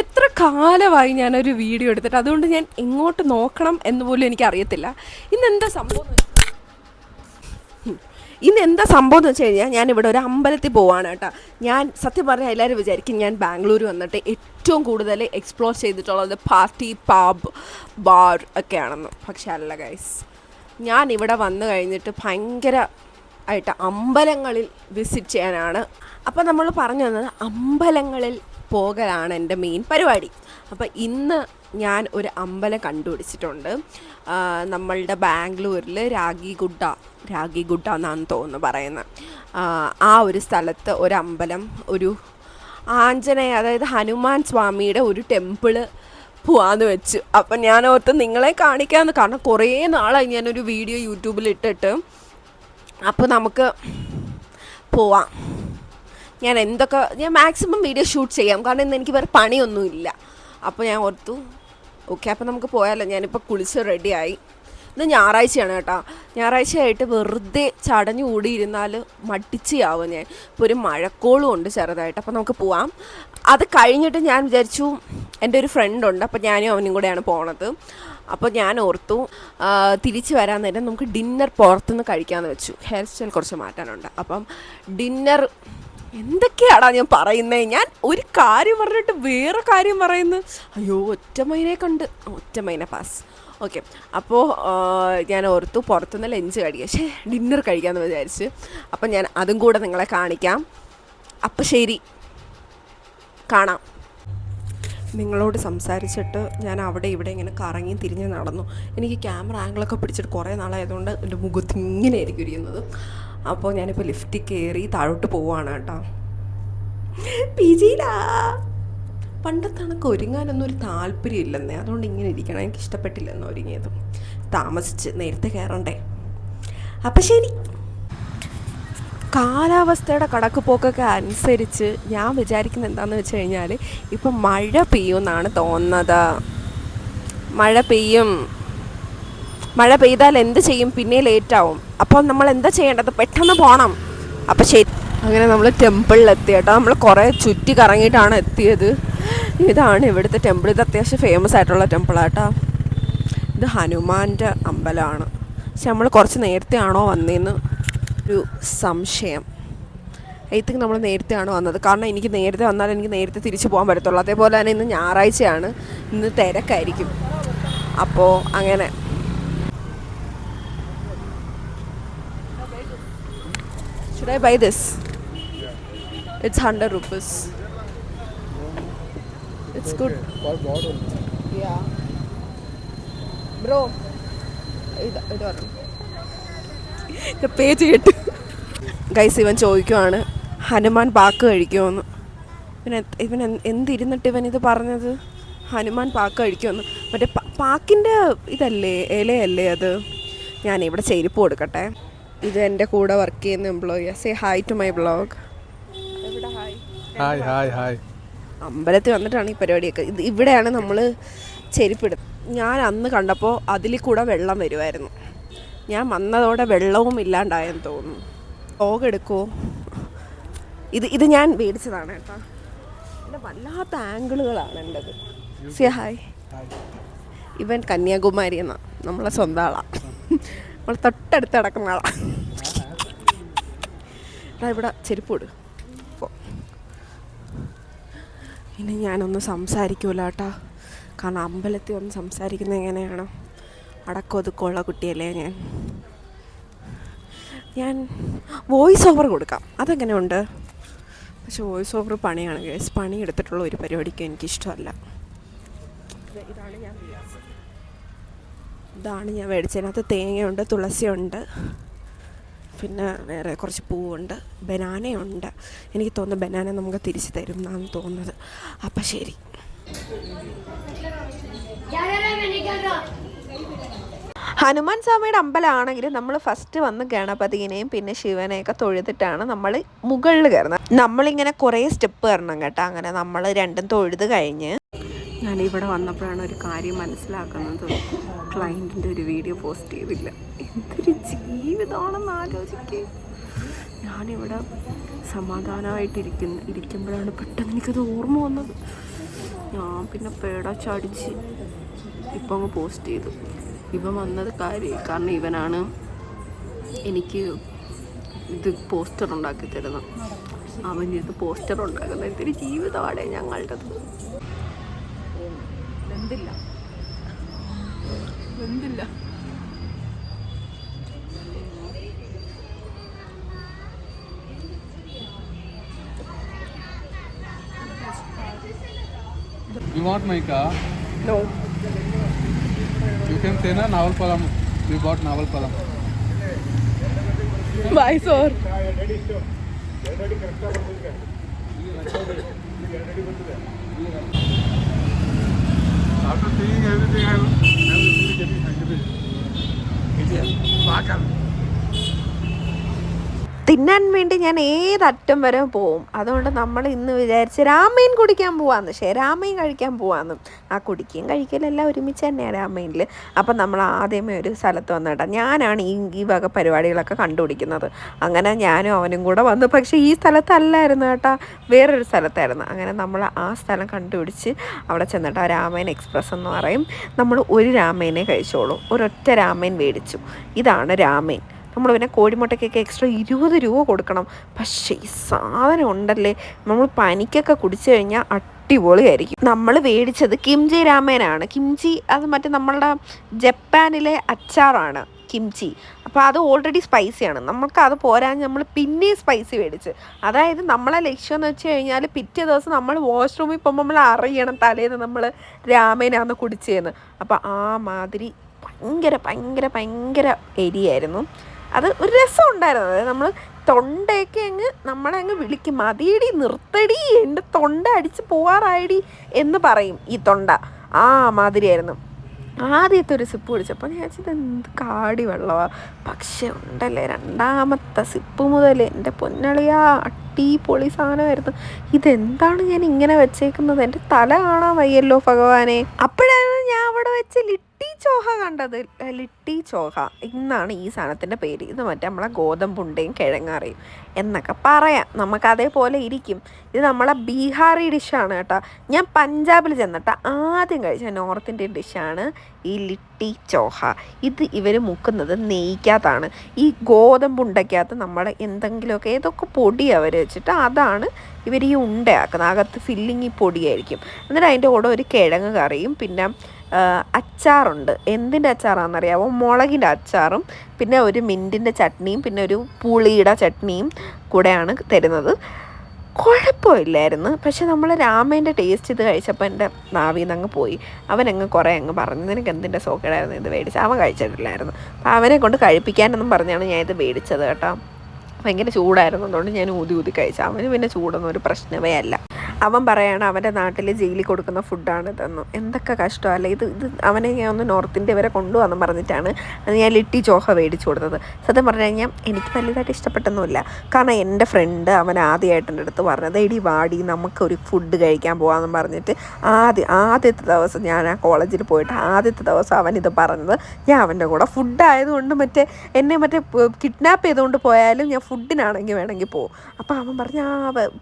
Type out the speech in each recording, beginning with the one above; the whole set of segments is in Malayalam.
എത്ര കാലമായി ഞാനൊരു വീഡിയോ എടുത്തിട്ട്, അതുകൊണ്ട് ഞാൻ എങ്ങോട്ട് നോക്കണം എന്ന് പോലും എനിക്കറിയത്തില്ല. ഇന്നെന്താ സംഭവം എന്ന് വെച്ച് കഴിഞ്ഞാൽ ഞാനിവിടെ ഒരു അമ്പലത്തിൽ പോവാണ് കേട്ടോ. ഞാൻ സത്യം പറഞ്ഞാൽ എല്ലാവരും വിചാരിക്കും ഞാൻ ബാംഗ്ലൂർ വന്നിട്ട് ഏറ്റവും കൂടുതൽ എക്സ്പ്ലോർ ചെയ്തിട്ടുള്ളത് പാർട്ടി, പബ്, ബാർ ഒക്കെയാണെന്ന്. പക്ഷെ അല്ല ഗൈസ്, ഞാൻ ഇവിടെ വന്നു കഴിഞ്ഞിട്ട് ഭയങ്കരമായിട്ട് അമ്പലങ്ങളിൽ വിസിറ്റ് ചെയ്യാനാണ്. അപ്പോൾ നമ്മൾ പറഞ്ഞു തന്നത് അമ്പലങ്ങളിൽ പോകലാണ് എൻ്റെ മെയിൻ പരിപാടി. അപ്പോൾ ഇന്ന് ഞാൻ ഒരു അമ്പലം കണ്ടുപിടിച്ചിട്ടുണ്ട്. നമ്മളുടെ ബാംഗ്ലൂരിൽ രാഗിഗുഡ എന്നാണ് തോന്നുന്നു പറയുന്നത്. ആ ഒരു സ്ഥലത്ത് ഒരു അമ്പലം, ഒരു ആഞ്ജനേയ, അതായത് ഹനുമാൻ സ്വാമിയുടെ ഒരു ടെമ്പിള് പോവാന്ന് വെച്ചു. അപ്പം ഞാൻ ഓർത്ത് നിങ്ങളെ കാണിക്കാമെന്ന്, കാരണം കുറേ നാളായി ഞാനൊരു വീഡിയോ യൂട്യൂബിൽ ഇട്ടിട്ട്. അപ്പോൾ നമുക്ക് പോവാം. ഞാൻ മാക്സിമം വീഡിയോ ഷൂട്ട് ചെയ്യാം, കാരണം ഇന്ന് എനിക്ക് വേറെ പണിയൊന്നുമില്ല. അപ്പോൾ ഞാൻ ഓർത്തു ഓക്കെ, അപ്പോൾ നമുക്ക് പോയാലോ. ഞാനിപ്പോൾ കുളിച്ച് റെഡിയായി. ഇന്ന് ഞായറാഴ്ചയാണ് കേട്ടോ. ഞായറാഴ്ചയായിട്ട് വെറുതെ ചടഞ്ഞു കൂടിയിരുന്നാൽ മടിച്ചാവും ഞാൻ. ഇപ്പോൾ ഒരു മഴക്കോളും ഉണ്ട് ചെറുതായിട്ട്. അപ്പോൾ നമുക്ക് പോവാം. അത് കഴിഞ്ഞിട്ട് ഞാൻ വിചാരിച്ചു, എൻ്റെ ഒരു ഫ്രണ്ടുണ്ട്, അപ്പോൾ ഞാനും അവനും കൂടെയാണ് പോണത്. അപ്പോൾ ഞാൻ ഓർത്തു തിരിച്ച് വരാൻ നേരം നമുക്ക് ഡിന്നർ പുറത്തുനിന്ന് കഴിക്കാമെന്ന് വെച്ചു. ഹെയർ സ്റ്റൈൽ കുറച്ച് മാറ്റാനുണ്ട്. അപ്പം ഡിന്നർ എന്തൊക്കെയാടാ ഞാൻ പറയുന്നത്? ഞാൻ ഒരു കാര്യം പറഞ്ഞിട്ട് വേറെ കാര്യം പറയുന്നു. അയ്യോ, ഒറ്റമൈനെ പാസ്. ഓക്കെ, അപ്പോൾ ഞാൻ ഓർത്തു പുറത്തുനിന്ന് ലഞ്ച് കഴിക്കാം, ഡിന്നർ കഴിക്കാമെന്ന് വിചാരിച്ച്. അപ്പം ഞാൻ അതും കൂടെ നിങ്ങളെ കാണിക്കാം. അപ്പം ശരി, കാണാം. നിങ്ങളോട് സംസാരിച്ചിട്ട് ഞാൻ അവിടെ ഇവിടെ ഇങ്ങനെ കറങ്ങി തിരിഞ്ഞ് നടന്നു. എനിക്ക് ക്യാമറ ആംഗിളൊക്കെ പിടിച്ചിട്ട് കുറേ നാളായതുകൊണ്ട് എൻ്റെ മുഖത്ത് ഇങ്ങനെ ആയിരിക്കും ഇരിക്കുന്നത്. അപ്പോൾ ഞാനിപ്പോൾ ലിഫ്റ്റിൽ കയറി താഴോട്ട് പോവുകയാണ് കേട്ടോ. പിജിയിലാ. പണ്ടത്തെ കണക്ക് ഒരുങ്ങാനൊന്നും ഒരു താല്പര്യം ഇല്ലെന്നേ, അതുകൊണ്ട് ഇങ്ങനെ ഇരിക്കണം. എനിക്ക് ഇഷ്ടപ്പെട്ടില്ലെന്ന് ഒരുങ്ങിയത്. താമസിച്ച് നേരത്തെ കയറണ്ടേ. അപ്പം ശരി. കാലാവസ്ഥയുടെ കടക്കുപോക്കൊക്കെ അനുസരിച്ച് ഞാൻ വിചാരിക്കുന്നത് എന്താണെന്ന് വെച്ച് കഴിഞ്ഞാൽ ഇപ്പം മഴ പെയ്യുമെന്നാണ് തോന്നുന്നത്. മഴ പെയ്താൽ എന്ത് ചെയ്യും? പിന്നെ ലേറ്റാവും. അപ്പോൾ നമ്മൾ എന്താ ചെയ്യേണ്ടത്? പെട്ടെന്ന് പോകണം. അപ്പോൾ ശരി, അങ്ങനെ നമ്മൾ ടെമ്പിളിലെത്തി കേട്ടോ. നമ്മൾ കുറേ ചുറ്റി കറങ്ങിയിട്ടാണ് എത്തിയത്. ഇതാണ് ഇവിടുത്തെ ടെമ്പിൾ. ഇത് അത്യാവശ്യം ഫേമസ് ആയിട്ടുള്ള ടെമ്പിളാട്ടോ. ഇത് ഹനുമാൻ്റെ അമ്പലമാണ്. പക്ഷെ നമ്മൾ കുറച്ച് നേരത്തെ ആണോ വന്നതെന്ന് ഒരു സംശയം. ഐ തിങ്ക് നമ്മൾ നേരത്തെയാണ് വന്നത്, കാരണം എനിക്ക് നേരത്തെ വന്നാൽ എനിക്ക് നേരത്തെ തിരിച്ചു പോകാൻ പറ്റത്തുള്ളൂ. അതേപോലെ തന്നെ ഇന്ന് ഞായറാഴ്ചയാണ്, ഇന്ന് തിരക്കായിരിക്കും. അപ്പോൾ അങ്ങനെ should I buy this? It's 100 rupees. It's good. Yeah. Bro, ഇത് പേജ് കേട്ട് ഗൈസ് ഇവൻ ചോദിക്കുവാണ് ഹനുമാൻ പാക്ക് കഴിക്കുമെന്ന്. ഇവൻ എന്തിരുന്നിട്ട് ഇവൻ ഇത് പറഞ്ഞത്? ഹനുമാൻ പാക്ക് കഴിക്കുമെന്ന്. മറ്റേ പാക്കിൻ്റെ ഇതല്ലേ, ഇലയല്ലേ അത്? ഞാനിവിടെ ചെരുപ്പ് കൊടുക്കട്ടെ. ഇത് എൻ്റെ കൂടെ വർക്ക് ചെയ്യുന്ന എംപ്ലോയിയാ. Say hi to my blog. Hi. അമ്പലത്തിൽ വന്നിട്ടാണ് ഈ പരിപാടിയൊക്കെ. ഇവിടെയാണ് നമ്മൾ ചെരുപ്പിടുന്നത്. ഞാൻ അന്ന് കണ്ടപ്പോൾ അതിൽ കൂടെ വെള്ളം വരുമായിരുന്നു. ഞാൻ വന്നതോടെ വെള്ളവും ഇല്ലാണ്ടായെന്ന് തോന്നുന്നു. വ്ലോഗ് എടുക്കുമോ? ഇത് ഞാൻ മേടിച്ചതാണ് കേട്ടോ. എൻ്റെ വല്ലാത്ത ആംഗിളുകളാണ് എൻ്റെത്. Say hi. ഇവൻ കന്യാകുമാരി എന്നാ, നമ്മളെ സ്വന്തം ആളാണ്. നമ്മൾ തൊട്ടടുത്ത് കിടക്കുന്ന ആളാണ്. ഇവിടെ ചെരുപ്പ് ഇട്. ഇനി ഞാനൊന്ന് സംസാരിക്കൂല കേട്ടോ, കാരണം അമ്പലത്തിൽ ഒന്ന് സംസാരിക്കുന്നത് എങ്ങനെയാണ്? അടക്കമൊതുക്കമുള്ള കുട്ടിയല്ലേ ഞാൻ വോയിസ് ഓവർ കൊടുക്കാം, അതെങ്ങനെയുണ്ട്? പക്ഷെ വോയിസ് ഓവർ പണിയാണ് ഗൈസ്. പണി എടുത്തിട്ടുള്ള ഒരു പരിപാടിക്കും എനിക്കിഷ്ടമല്ല. ഇതാണ് ഞാൻ മേടിച്ചതിനകത്ത് തേങ്ങയുണ്ട്, തുളസിയുണ്ട്, പിന്നെ വേറെ കുറച്ച് പൂവുണ്ട്, ബനാനയുണ്ട്. എനിക്ക് തോന്നുന്നു ബനാന നമുക്ക് തിരിച്ച് തരും എന്നാണ് തോന്നുന്നത്. അപ്പം ശരി. ഹനുമാൻ സ്വാമിയുടെ അമ്പലമാണെങ്കിൽ നമ്മൾ ഫസ്റ്റ് വന്ന് ഗണപതിനെയും പിന്നെ ശിവനെയൊക്കെ തൊഴുതിട്ടാണ് നമ്മൾ മുകളിൽ കയറുന്നത്. നമ്മളിങ്ങനെ കുറേ സ്റ്റെപ്പ് കയറണം കേട്ടോ. അങ്ങനെ നമ്മൾ രണ്ടും തൊഴുത് കഴിഞ്ഞ് ഞാനിവിടെ വന്നപ്പോഴാണ് ഒരു കാര്യം മനസ്സിലാക്കുന്നത്. ക്ലയൻറ്റിൻ്റെ ഒരു വീഡിയോ പോസ്റ്റ് ചെയ്തില്ല. എന്തൊരു ജീവിതമാണെന്ന് ആലോചിക്കുക. ഞാനിവിടെ സമാധാനമായിട്ടിരിക്കുമ്പോഴാണ് പെട്ടെന്ന് എനിക്കത് ഓർമ്മ വന്നത്. ഞാൻ പിന്നെ പേടച്ചടിച്ച് ഇപ്പം അങ്ങ് പോസ്റ്റ് ചെയ്തു. ഇവൻ വന്നത് കാര്യം കാരണം ഇവനാണ് എനിക്ക് ഇത് പോസ്റ്റർ ഉണ്ടാക്കി തരുന്നത്. അവനിത് പോസ്റ്റർ ഉണ്ടാക്കുന്ന എന്തൊരു ജീവിതമാണ് ഞങ്ങളുടേത്. വെന്തില്ല. You want Maika? No. You can say na Navalpalam. We bought Navalpalam. Bye, sir. After seeing everything, I will really getting hungry. തിന്നാൻ വേണ്ടി ഞാൻ ഏതറ്റം വരെ പോവും. അതുകൊണ്ട് നമ്മൾ ഇന്ന് വിചാരിച്ച് രാമേൻ കുടിക്കാൻ പോവാന്ന്. രാമേൻ കഴിക്കാൻ പോവാന്ന്. ആ കുടിക്കുകയും കഴിക്കലെല്ലാം ഒരുമിച്ച് തന്നെയാണ് രാമേനിൽ. അപ്പം നമ്മൾ ആദ്യമേ ഒരു സ്ഥലത്ത് വന്നിട്ടാ ഞാനാണ് ഈ വക പരിപാടികളൊക്കെ കണ്ടുപിടിക്കുന്നത്. അങ്ങനെ ഞാനും അവനും കൂടെ വന്നു. പക്ഷേ ഈ സ്ഥലത്തല്ലായിരുന്നു കേട്ടോ, വേറൊരു സ്ഥലത്തായിരുന്നു. അങ്ങനെ നമ്മൾ ആ സ്ഥലം കണ്ടുപിടിച്ച് അവിടെ ചെന്നിട്ട് ആ രാമേൻ എക്സ്പ്രസ് എന്ന് പറയും. നമ്മൾ ഒരു രാമേനെ കഴിച്ചോളൂ. ഒരൊറ്റ രാമേൻ മേടിച്ചു. ഇതാണ് രാമേൻ. നമ്മൾ പിന്നെ കോഴിമുട്ടയ്ക്കൊക്കെ എക്സ്ട്രാ 20 രൂപ കൊടുക്കണം. പക്ഷേ ഈ സാധനം ഉണ്ടല്ലേ, നമ്മൾ പനിക്കൊക്കെ കുടിച്ചു കഴിഞ്ഞാൽ അടിപൊളിയായിരിക്കും. നമ്മൾ മേടിച്ചത് കിംചി രാമേനാണ്. കിംചി അത് മറ്റേ നമ്മളുടെ ജപ്പാനിലെ അച്ചാറാണ് കിംചി. അപ്പോൾ അത് ഓൾറെഡി സ്പൈസിയാണ്. നമുക്ക് അത് പോരാൻ നമ്മൾ പിന്നെ സ്പൈസി മേടിച്ച്. അതായത് നമ്മളെ ലക്ഷ്യം എന്ന് വെച്ച് കഴിഞ്ഞാൽ പിറ്റേ ദിവസം നമ്മൾ വാഷ്റൂമിൽ പോകുമ്പോൾ നമ്മൾ അറിയണം തലേന്ന് നമ്മൾ രാമേനാന്ന് കുടിച്ചതെന്ന്. അപ്പോൾ ആ മാതിരി ഭയങ്കര എരിയായിരുന്നു. അത് ഒരു രസം ഉണ്ടായിരുന്നു. അതായത് നമ്മൾ തൊണ്ടയൊക്കെ നമ്മളെ വിളിക്കും, മതിയടി നിർത്തടി, എൻ്റെ തൊണ്ട അടിച്ച് പോവാറായിടി എന്ന് പറയും ഈ തൊണ്ട. ആ മാതിരിയായിരുന്നു. ആദ്യത്തെ ഒരു സിപ്പ് കുടിച്ചപ്പോൾ ഞാൻ വെച്ചത് എന്ത് കാടി വെള്ളമാണ്. പക്ഷെ ഉണ്ടല്ലേ, രണ്ടാമത്തെ സിപ്പ് മുതൽ എൻ്റെ പൊന്നളിയാ അടിപൊളി സാധനമായിരുന്നു. ഇതെന്താണ് ഞാൻ ഇങ്ങനെ വെച്ചേക്കുന്നത്, എൻ്റെ തല കാണാൻ വയ്യല്ലോ ഭഗവാനെ. അപ്പോഴാണ് ഞാൻ അവിടെ വെച്ച് ലിട്ടി ചോഹ കണ്ടത്. ലിട്ടി ചോഹ ഇന്നാണ് ഈ സാധനത്തിൻ്റെ പേര്. ഇത് മറ്റേ നമ്മളെ ഗോതമ്പുണ്ടയും കിഴങ്ങറിയും എന്നൊക്കെ പറയാം. നമുക്ക് അതേപോലെ ഇരിക്കും. ഇത് നമ്മളെ ബീഹാറി ഡിഷാണ് കേട്ടോ. ഞാൻ പഞ്ചാബിൽ ചെന്നിട്ട് ആദ്യം കഴിച്ച നോർത്ത് ഇന്ത്യൻ ഡിഷാണ് ഈ ലിട്ടി ചോഹ. ഇത് ഇവർ മുക്കുന്നത് നെയ്ക്കകത്താണ്. ഈ ഗോതമ്പുണ്ടയ്ക്കകത്ത് നമ്മൾ എന്തെങ്കിലുമൊക്കെ ഏതൊക്കെ പൊടി അവർ വെച്ചിട്ട് അതാണ് ഇവർ ഈ ഉണ്ടയാക്കുന്നത്. അകത്ത് ഫില്ലിങ് ഈ പൊടിയായിരിക്കും. എന്നിട്ട് അതിൻ്റെ കൂടെ ഒരു കിഴങ്ങ് കറിയും പിന്നെ അച്ചാറുണ്ട്. എന്തിൻ്റെ അച്ചാറാണെന്നറിയാമോ? മുളകിൻ്റെ അച്ചാറും പിന്നെ ഒരു മിൻറ്റിൻ്റെ ചട്നിയും പിന്നെ ഒരു പുളിയുടെ ചട്നിയും കൂടെയാണ് തരുന്നത്. കുഴപ്പമില്ലായിരുന്നു. പക്ഷെ നമ്മൾ രാമേൻ്റെ ടേസ്റ്റ് ഇത് കഴിച്ചപ്പോൾ എൻ്റെ നാവിൽ നിന്ന് അങ്ങ് പോയി. അവനങ്ങ് കുറേ പറഞ്ഞു, നിനക്ക് എന്തിൻ്റെ സോക്കേടായിരുന്നു ഇത് മേടിച്ചത്. അവൻ കഴിച്ചിട്ടില്ലായിരുന്നു. അപ്പോൾ അവനെ കൊണ്ട് കഴിപ്പിക്കാനെന്നും പറഞ്ഞാണ് ഞാൻ ഇത് മേടിച്ചത് കേട്ടോ. ഭയങ്കര ചൂടായിരുന്നു, അതുകൊണ്ട് ഞാൻ ഊതി കഴിച്ചു. അവന് പിന്നെ ചൂടൊന്നും ഒരു പ്രശ്നമേ അല്ല. അവൻ പറയാണ് അവൻ്റെ നാട്ടിൽ ജയിലിൽ കൊടുക്കുന്ന ഫുഡാണ് ഇതെന്നും. എന്തൊക്കെ കഷ്ടമല്ല ഇത്. അവനെ ഞാൻ ഒന്ന് നോർത്ത് ഇന്ത്യ വരെ കൊണ്ടുവന്ന് പറഞ്ഞിട്ടാണ് അത് ഞാൻ ലിട്ടി ചോഹ മേടിച്ചു കൊടുത്തത്. സത്യം പറഞ്ഞു കഴിഞ്ഞാൽ എനിക്ക് വലുതായിട്ട് ഇഷ്ടപ്പെട്ടൊന്നുമില്ല. കാരണം എൻ്റെ ഫ്രണ്ട് അവൻ ആദ്യമായിട്ട് എൻ്റെ അടുത്ത് പറഞ്ഞത്, എടി വാടി നമുക്കൊരു ഫുഡ് കഴിക്കാൻ പോകാമെന്ന് പറഞ്ഞിട്ട് ആദ്യത്തെ ദിവസം ഞാൻ ആ കോളേജിൽ പോയിട്ട് ആദ്യത്തെ ദിവസം അവനിത് പറഞ്ഞത്. ഞാൻ അവൻ്റെ കൂടെ ഫുഡായതുകൊണ്ട് എന്നെ കിഡ്നാപ്പ് ചെയ്തുകൊണ്ട് പോയാലും ഞാൻ ഫുഡിനാണെങ്കിൽ വേണമെങ്കിൽ പോകും. അപ്പോൾ അവൻ പറഞ്ഞ്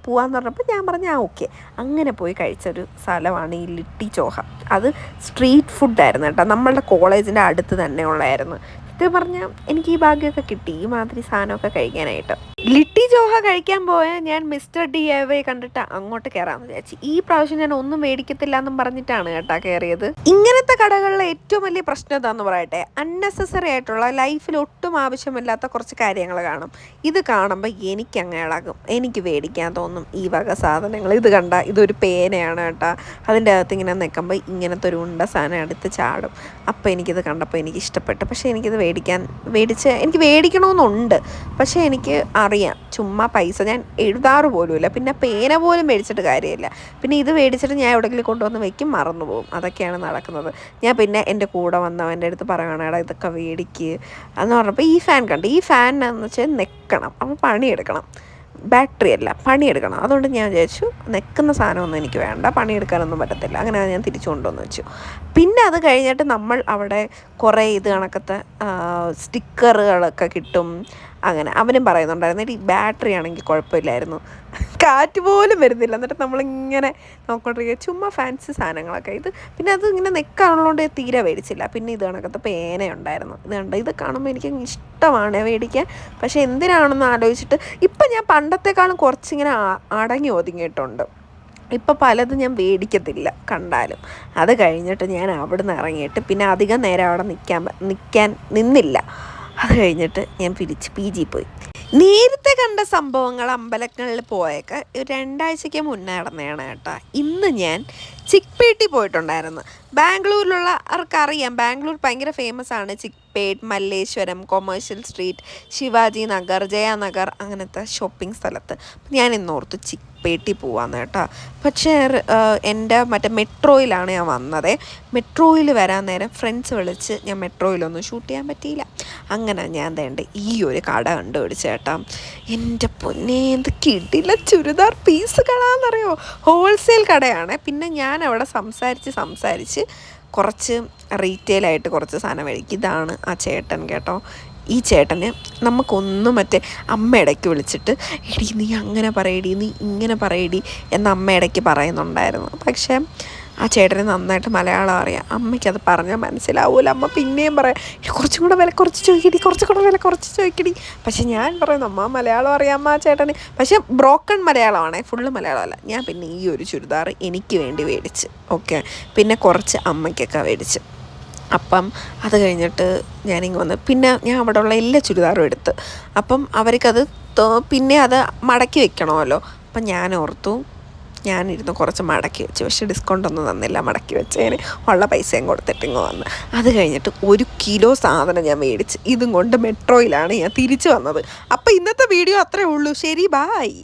പോവാന്ന് പറഞ്ഞപ്പോൾ ഞാൻ പറഞ്ഞ ഓക്കെ. അങ്ങനെ പോയി കഴിച്ചൊരു സ്ഥലമാണ് ഈ ലിട്ടി ചോഹ. അത് സ്ട്രീറ്റ് ഫുഡായിരുന്നു കേട്ടോ. നമ്മളുടെ കോളേജിൻ്റെ അടുത്ത് തന്നെ ഉള്ളതായിരുന്നു. സത്യം പറഞ്ഞാൽ എനിക്ക് ഈ ഭാഗ്യമൊക്കെ കിട്ടി ഈ മാതിരി സാധനമൊക്കെ കഴിക്കാനായിട്ട്. ലിട്ടി ചോഹ കഴിക്കാൻ പോയാൽ ഞാൻ മിസ്റ്റർ DIY കണ്ടിട്ട് അങ്ങോട്ട് കയറാമെന്ന് വിചാരിച്ചു. ഈ പ്രാവശ്യം ഞാൻ ഒന്നും മേടിക്കത്തില്ല എന്നും പറഞ്ഞിട്ടാണ് കേട്ടോ കയറിയത്. ഇങ്ങനത്തെ കടകളിലെ ഏറ്റവും വലിയ പ്രശ്നം എന്താണെന്ന് പറയട്ടെ, അൺനെസസറി ആയിട്ടുള്ള ലൈഫിൽ ഒട്ടും ആവശ്യമില്ലാത്ത കുറച്ച് കാര്യങ്ങൾ കാണും. ഇത് കാണുമ്പോൾ എനിക്ക് അങ്ങ് ഇളകും, എനിക്ക് മേടിക്കാൻ തോന്നും ഈ വക സാധനങ്ങൾ. ഇത് കണ്ട ഇതൊരു പേനയാണ് കേട്ടോ. അതിൻ്റെ അകത്ത് ഇങ്ങനെ നിൽക്കുമ്പോൾ ഇങ്ങനത്തെ ഒരു ഉണ്ട സാധനം എടുത്ത് ചാടും. അപ്പോൾ എനിക്കിത് കണ്ടപ്പോൾ എനിക്ക് ഇഷ്ടപ്പെട്ടു. പക്ഷേ എനിക്കിത് എനിക്ക് മേടിക്കണമെന്നുണ്ട്. പക്ഷേ എനിക്ക് അറിയാം ചുമ്മാ പൈസ ഞാൻ എഴുതാറ് പോലുമില്ല. പിന്നെ പേന പോലും മേടിച്ചിട്ട് കാര്യമില്ല. പിന്നെ ഇത് മേടിച്ചിട്ട് ഞാൻ എവിടെയെങ്കിലും കൊണ്ടുവന്ന് വെക്കും, മറന്നു പോകും. അതൊക്കെയാണ് നടക്കുന്നത്. ഞാൻ പിന്നെ എൻ്റെ കൂടെ വന്നവൻ്റെ അടുത്ത് പറയുകയാണെടാ ഇതൊക്കെ മേടിക്ക് എന്ന് പറഞ്ഞപ്പോൾ ഈ ഫാൻ കണ്ടു. ഈ ഫാനിനെന്ന് വെച്ചാൽ നിൽക്കണം, അപ്പോൾ പണിയെടുക്കണം, ബാറ്ററി അല്ല പണിയെടുക്കണം. അതുകൊണ്ട് ഞാൻ വിചാരിച്ചു നിൽക്കുന്ന സാധനമൊന്നും എനിക്ക് വേണ്ട, പണിയെടുക്കാനൊന്നും പറ്റത്തില്ല. അങ്ങനെ ഞാൻ തിരിച്ചു കൊണ്ടുവന്ന് വെച്ചു. പിന്നെ അത് കഴിഞ്ഞിട്ട് നമ്മൾ അവിടെ കുറേ ഇത് കണക്കത്തെ സ്റ്റിക്കറുകളൊക്കെ കിട്ടും. അങ്ങനെ അവനും പറയുന്നുണ്ടായിരുന്നു ഈ ബാറ്ററി ആണെങ്കിൽ കുഴപ്പമില്ലായിരുന്നു, കാറ്റ് പോലും വരുന്നില്ല. എന്നിട്ട് നമ്മളിങ്ങനെ നോക്കിക്കൊണ്ടിരിക്കുക, ചുമ്മാ ഫാൻസി സാധനങ്ങളൊക്കെ. ഇത് പിന്നെ അത് ഇങ്ങനെ നെക്കാനുള്ളതുകൊണ്ട് തീരെ മേടിച്ചില്ല. പിന്നെ ഇത് കണക്കത്തെ പേനയുണ്ടായിരുന്നു. ഇത് കണ്ടോ, ഇത് കാണുമ്പോൾ എനിക്ക് ഇഷ്ടമാണ് മേടിക്കാൻ. പക്ഷേ എന്തിനാണെന്ന് ആലോചിച്ചിട്ട് ഇപ്പം ഞാൻ പണ്ടത്തെക്കാളും കുറച്ചിങ്ങനെ അടങ്ങി ഒതുങ്ങിയിട്ടുണ്ട്. ഇപ്പം പലതും ഞാൻ മേടിക്കത്തില്ല കണ്ടാലും. അത് കഴിഞ്ഞിട്ട് ഞാൻ അവിടെ നിന്ന് ഇറങ്ങിയിട്ട് പിന്നെ അധികം നേരം അവിടെ നിൽക്കാൻ നിന്നില്ല. അത് കഴിഞ്ഞിട്ട് ഞാൻ തിരിച്ച് PG പോയി. നേരത്തെ കണ്ട സംഭവങ്ങൾ അമ്പലങ്ങളിൽ പോയൊക്കെ 2 ആഴ്ചയ്ക്ക് മുന്നേ നടന്നതാണ് കേട്ടോ. ഇന്ന് ഞാൻ ചിക്പേട്ടി പോയിട്ടുണ്ടായിരുന്നു. ബാംഗ്ലൂരിലുള്ള ആർക്കറിയാം, ബാംഗ്ലൂർ ഭയങ്കര ഫേമസ് ആണ് ചിക്പേട്ട്, മല്ലേശ്വരം, കൊമേഴ്ഷ്യൽ സ്ട്രീറ്റ്, ശിവാജി നഗർ, ജയാനഗർ അങ്ങനത്തെ ഷോപ്പിംഗ് സ്ഥലത്ത്. ഞാൻ ഇന്നോർത്തു ചിക്പേട്ടി പോവാന്ന് കേട്ടോ. പക്ഷേ എൻ്റെ മറ്റേ മെട്രോയിലാണ് ഞാൻ വന്നത്. മെട്രോയിൽ വരാൻ നേരം ഫ്രണ്ട്സ് വിളിച്ച് ഞാൻ മെട്രോയിലൊന്നും ഷൂട്ട് ചെയ്യാൻ പറ്റിയില്ല. അങ്ങനെ ഞാൻ വേണ്ട ഈ ഒരു കട കണ്ടുപിടിച്ച കേട്ടോ. എൻ്റെ പൊന്നെ, എന്ത് കിടില ചുരിദാർ പീസുകളാണെന്നറിയോ. ഹോൾസെയിൽ കടയാണ്. പിന്നെ ഞാൻ അവിടെ സംസാരിച്ച് കുറച്ച് റീറ്റെയിലായിട്ട് കുറച്ച് സാധനം മേടിക്കും. ഇതാണ് ആ ചേട്ടൻ കേട്ടോ. ഈ ചേട്ടന് നമുക്കൊന്നും മറ്റേ അമ്മ ഇടയ്ക്ക് വിളിച്ചിട്ട് എടി നീ അങ്ങനെ പറയടി, നീ ഇങ്ങനെ പറയടി എന്ന് അമ്മ ഇടയ്ക്ക് പറയുന്നുണ്ടായിരുന്നു. പക്ഷേ ആ ചേട്ടന് നന്നായിട്ട് മലയാളം അറിയാം. അമ്മയ്ക്കത് പറഞ്ഞാൽ മനസ്സിലാവില്ല. അമ്മ പിന്നെയും പറയാം കുറച്ചും കൂടെ വില കുറച്ച് ചോദിക്കടി, കുറച്ചും കൂടെ വില കുറച്ച് ചോദിക്കടി. പക്ഷെ ഞാൻ പറയുന്നു അമ്മ മലയാളം അറിയാം ആ ചേട്ടന്. പക്ഷേ ബ്രോക്കൺ മലയാളമാണേ, ഫുള്ള് മലയാളമല്ല. ഞാൻ പിന്നെ ഈ ഒരു ചുരിദാർ എനിക്ക് വേണ്ടി മേടിച്ച്. ഓക്കെ, പിന്നെ കുറച്ച് അമ്മയ്ക്കൊക്കെ മേടിച്ച്. അപ്പം അത് കഴിഞ്ഞിട്ട് ഞാനിങ്ങ് വന്ന് പിന്നെ ഞാൻ അവിടെ ഉള്ള എല്ലാ ചുരിദാറും എടുത്ത്. അപ്പം അവർക്കത് പിന്നെ അത് മടക്കി വെക്കണമല്ലോ. അപ്പം ഞാൻ ഓർത്തു ഞാനിരുന്ന് കുറച്ച് മടക്കി വെച്ചു. പക്ഷേ ഡിസ്കൗണ്ടൊന്നും തന്നില്ല. മടക്കി വെച്ചതിന് ഉള്ള പൈസയും കൊടുത്തിട്ടിങ്ങ് വന്ന്. അത് കഴിഞ്ഞിട്ട് 1 കിലോ സാധനം ഞാൻ മേടിച്ച് ഇതും കൊണ്ട് മെട്രോയിലാണ് ഞാൻ തിരിച്ചു വന്നത്. അപ്പോൾ ഇന്നത്തെ വീഡിയോ അത്രേ ഉള്ളൂ. ശരി, ബായ്.